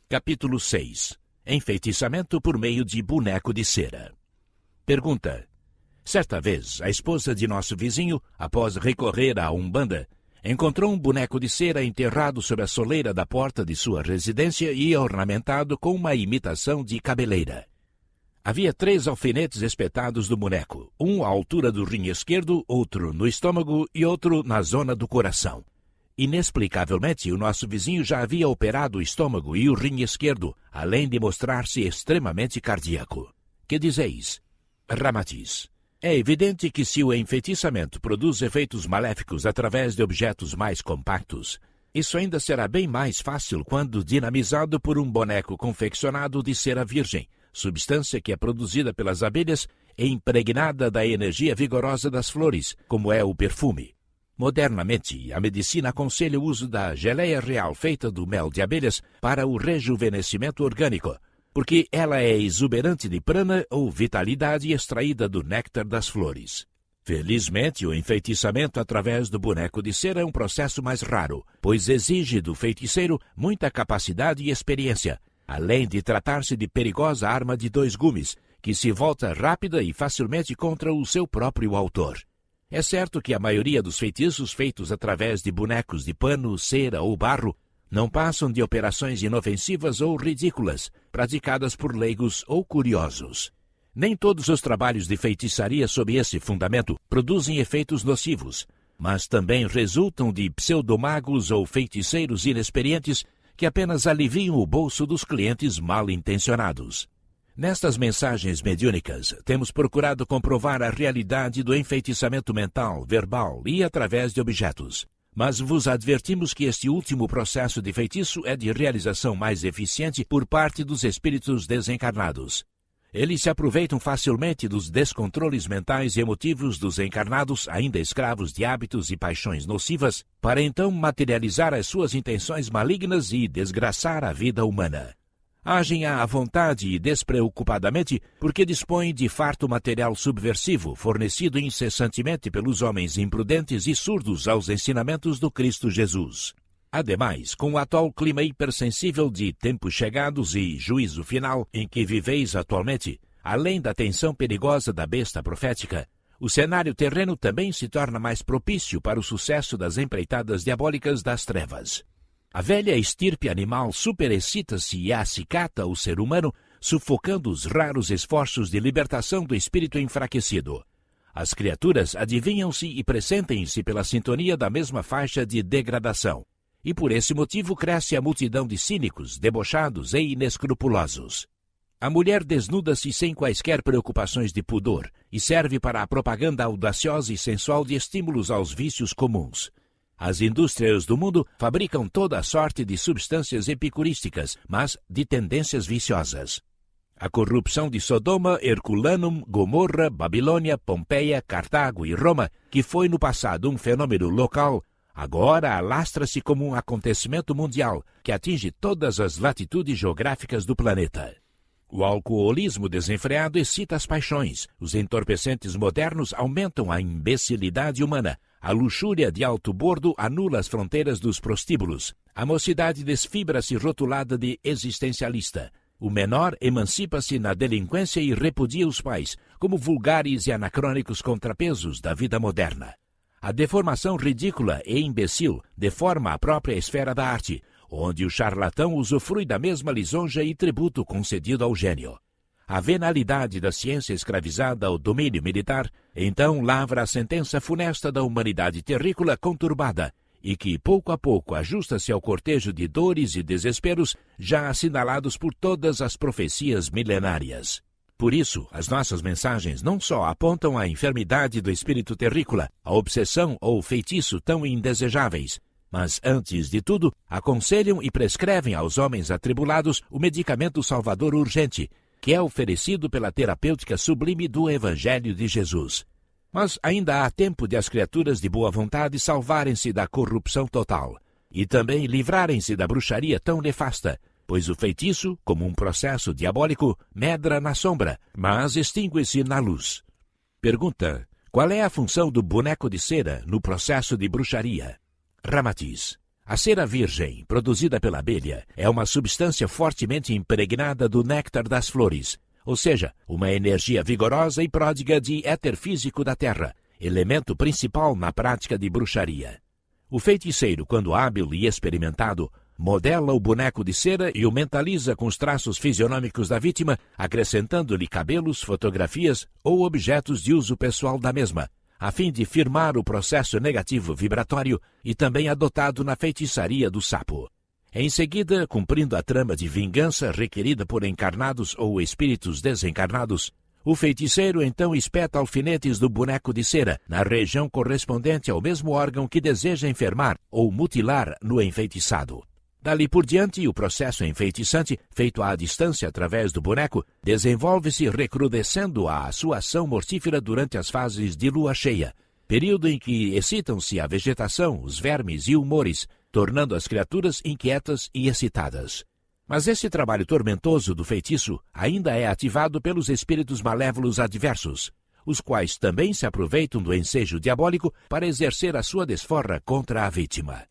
Capítulo 6. Enfeitiçamento por meio de boneco de cera. Pergunta. Certa vez, a esposa de nosso vizinho, após recorrer à Umbanda, encontrou um boneco de cera enterrado sob a soleira da porta de sua residência e ornamentado com uma imitação de cabeleira. Havia 3 alfinetes espetados do boneco, um à altura do rim esquerdo, outro no estômago e outro na zona do coração. Inexplicavelmente, o nosso vizinho já havia operado o estômago e o rim esquerdo, além de mostrar-se extremamente cardíaco. Que dizeis? Ramatiz. É evidente que se o enfeitiçamento produz efeitos maléficos através de objetos mais compactos, isso ainda será bem mais fácil quando dinamizado por um boneco confeccionado de cera virgem, substância que é produzida pelas abelhas e impregnada da energia vigorosa das flores, como é o perfume. Modernamente, a medicina aconselha o uso da geleia real feita do mel de abelhas para o rejuvenescimento orgânico, porque ela é exuberante de prana ou vitalidade extraída do néctar das flores. Felizmente, o enfeitiçamento através do boneco de cera é um processo mais raro, pois exige do feiticeiro muita capacidade e experiência, além de tratar-se de perigosa arma de 2 gumes, que se volta rápida e facilmente contra o seu próprio autor. É certo que a maioria dos feitiços feitos através de bonecos de pano, cera ou barro não passam de operações inofensivas ou ridículas, praticadas por leigos ou curiosos. Nem todos os trabalhos de feitiçaria sob esse fundamento produzem efeitos nocivos, mas também resultam de pseudomagos ou feiticeiros inexperientes que apenas aliviam o bolso dos clientes mal intencionados. Nestas mensagens mediúnicas, temos procurado comprovar a realidade do enfeitiçamento mental, verbal e através de objetos. Mas vos advertimos que este último processo de feitiço é de realização mais eficiente por parte dos espíritos desencarnados. Eles se aproveitam facilmente dos descontroles mentais e emotivos dos encarnados, ainda escravos de hábitos e paixões nocivas, para então materializar as suas intenções malignas e desgraçar a vida humana. Agem à vontade e despreocupadamente porque dispõem de farto material subversivo fornecido incessantemente pelos homens imprudentes e surdos aos ensinamentos do Cristo Jesus. Ademais, com o atual clima hipersensível de tempos chegados e juízo final em que viveis atualmente, além da tensão perigosa da besta profética, o cenário terreno também se torna mais propício para o sucesso das empreitadas diabólicas das trevas. A velha estirpe animal superexcita-se e acicata o ser humano, sufocando os raros esforços de libertação do espírito enfraquecido. As criaturas adivinham-se e pressentem-se pela sintonia da mesma faixa de degradação, e por esse motivo cresce a multidão de cínicos, debochados e inescrupulosos. A mulher desnuda-se sem quaisquer preocupações de pudor e serve para a propaganda audaciosa e sensual de estímulos aos vícios comuns. As indústrias do mundo fabricam toda a sorte de substâncias epicurísticas, mas de tendências viciosas. A corrupção de Sodoma, Herculanum, Gomorra, Babilônia, Pompeia, Cartago e Roma, que foi no passado um fenômeno local, agora alastra-se como um acontecimento mundial que atinge todas as latitudes geográficas do planeta. O alcoolismo desenfreado excita as paixões, os entorpecentes modernos aumentam a imbecilidade humana, a luxúria de alto bordo anula as fronteiras dos prostíbulos, a mocidade desfibra-se rotulada de existencialista, o menor emancipa-se na delinquência e repudia os pais, como vulgares e anacrônicos contrapesos da vida moderna. A deformação ridícula e imbecil deforma a própria esfera da arte, onde o charlatão usufrui da mesma lisonja e tributo concedido ao gênio. A venalidade da ciência escravizada ao domínio militar, então lavra a sentença funesta da humanidade terrícola conturbada, e que, pouco a pouco, ajusta-se ao cortejo de dores e desesperos já assinalados por todas as profecias milenárias. Por isso, as nossas mensagens não só apontam a enfermidade do espírito terrícola, a obsessão ou feitiço tão indesejáveis, mas, antes de tudo, aconselham e prescrevem aos homens atribulados o medicamento salvador urgente, que é oferecido pela terapêutica sublime do Evangelho de Jesus. Mas ainda há tempo de as criaturas de boa vontade salvarem-se da corrupção total e também livrarem-se da bruxaria tão nefasta, pois o feitiço, como um processo diabólico, medra na sombra, mas extingue-se na luz. Pergunta: qual é a função do boneco de cera no processo de bruxaria? Ramatiz: A cera virgem, produzida pela abelha, é uma substância fortemente impregnada do néctar das flores, ou seja, uma energia vigorosa e pródiga de éter físico da terra, elemento principal na prática de bruxaria. O feiticeiro, quando hábil e experimentado, modela o boneco de cera e o mentaliza com os traços fisionômicos da vítima, acrescentando-lhe cabelos, fotografias ou objetos de uso pessoal da mesma, a fim de firmar o processo negativo vibratório e também adotado na feitiçaria do sapo. Em seguida, cumprindo a trama de vingança requerida por encarnados ou espíritos desencarnados, o feiticeiro então espeta alfinetes do boneco de cera na região correspondente ao mesmo órgão que deseja enfermar ou mutilar no enfeitiçado. Dali por diante, o processo enfeitiçante, feito à distância através do boneco, desenvolve-se recrudescendo a sua ação mortífera durante as fases de lua cheia, período em que excitam-se a vegetação, os vermes e humores, tornando as criaturas inquietas e excitadas. Mas esse trabalho tormentoso do feitiço ainda é ativado pelos espíritos malévolos adversos, os quais também se aproveitam do ensejo diabólico para exercer a sua desforra contra a vítima.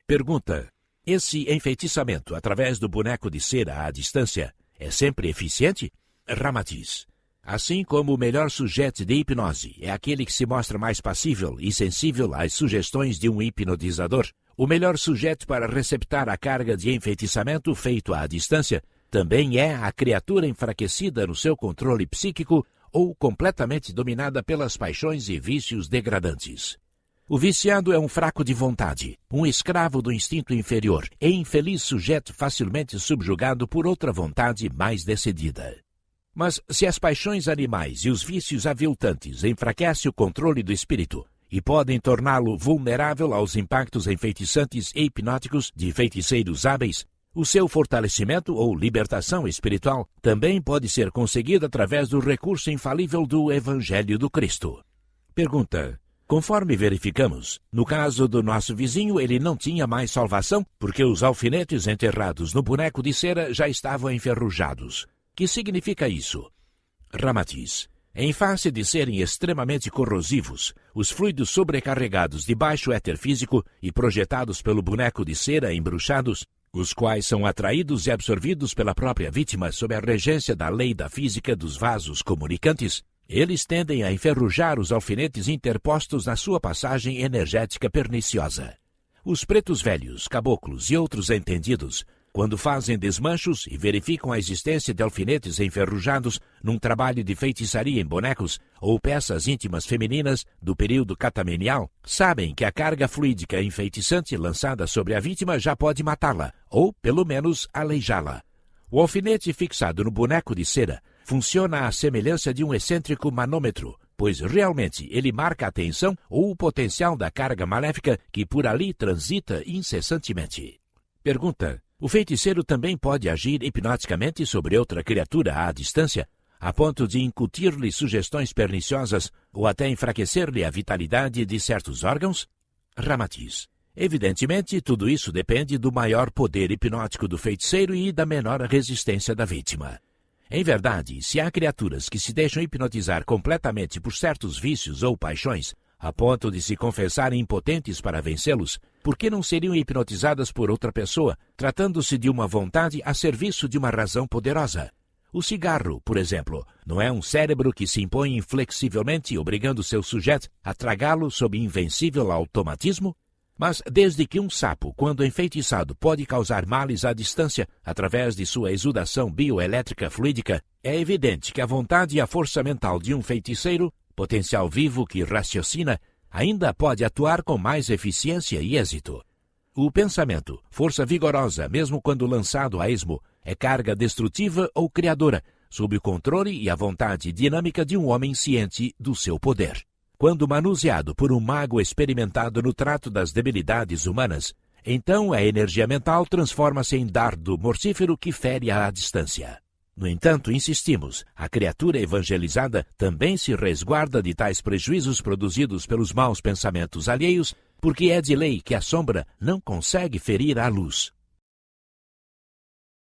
Pergunta: esse enfeitiçamento através do boneco de cera à distância é sempre eficiente? Ramatiz: assim como o melhor sujeito de hipnose é aquele que se mostra mais passível e sensível às sugestões de um hipnotizador, o melhor sujeito para receptar a carga de enfeitiçamento feito à distância também é a criatura enfraquecida no seu controle psíquico ou completamente dominada pelas paixões e vícios degradantes. O viciado é um fraco de vontade, um escravo do instinto inferior e infeliz sujeito facilmente subjugado por outra vontade mais decidida. Mas se as paixões animais e os vícios aviltantes enfraquecem o controle do espírito e podem torná-lo vulnerável aos impactos enfeitiçantes e hipnóticos de feiticeiros hábeis, o seu fortalecimento ou libertação espiritual também pode ser conseguido através do recurso infalível do Evangelho do Cristo. Pergunta: conforme verificamos, no caso do nosso vizinho, ele não tinha mais salvação porque os alfinetes enterrados no boneco de cera já estavam enferrujados. Que significa isso? Ramatiz: em face de serem extremamente corrosivos, os fluidos sobrecarregados de baixo éter físico e projetados pelo boneco de cera embruxados, os quais são atraídos e absorvidos pela própria vítima sob a regência da lei da física dos vasos comunicantes, eles tendem a enferrujar os alfinetes interpostos na sua passagem energética perniciosa. Os pretos velhos, caboclos e outros entendidos, quando fazem desmanchos e verificam a existência de alfinetes enferrujados num trabalho de feitiçaria em bonecos ou peças íntimas femininas do período catamenial, sabem que a carga fluídica enfeitiçante lançada sobre a vítima já pode matá-la, ou, pelo menos, aleijá-la. O alfinete fixado no boneco de cera funciona à semelhança de um excêntrico manômetro, pois realmente ele marca a tensão ou o potencial da carga maléfica que por ali transita incessantemente. Pergunta: o feiticeiro também pode agir hipnoticamente sobre outra criatura à distância, a ponto de incutir-lhe sugestões perniciosas ou até enfraquecer-lhe a vitalidade de certos órgãos? Ramatiz: evidentemente, tudo isso depende do maior poder hipnótico do feiticeiro e da menor resistência da vítima. Em verdade, se há criaturas que se deixam hipnotizar completamente por certos vícios ou paixões, a ponto de se confessarem impotentes para vencê-los, por que não seriam hipnotizadas por outra pessoa, tratando-se de uma vontade a serviço de uma razão poderosa? O cigarro, por exemplo, não é um cérebro que se impõe inflexivelmente, obrigando seu sujeito a tragá-lo sob invencível automatismo? Mas desde que um sapo, quando enfeitiçado, pode causar males à distância através de sua exudação bioelétrica fluídica, é evidente que a vontade e a força mental de um feiticeiro, potencial vivo que raciocina, ainda pode atuar com mais eficiência e êxito. O pensamento, força vigorosa, mesmo quando lançado a esmo, é carga destrutiva ou criadora, sob o controle e a vontade dinâmica de um homem ciente do seu poder. Quando manuseado por um mago experimentado no trato das debilidades humanas, então a energia mental transforma-se em dardo mortífero que fere à distância. No entanto, insistimos, a criatura evangelizada também se resguarda de tais prejuízos produzidos pelos maus pensamentos alheios, porque é de lei que a sombra não consegue ferir a luz.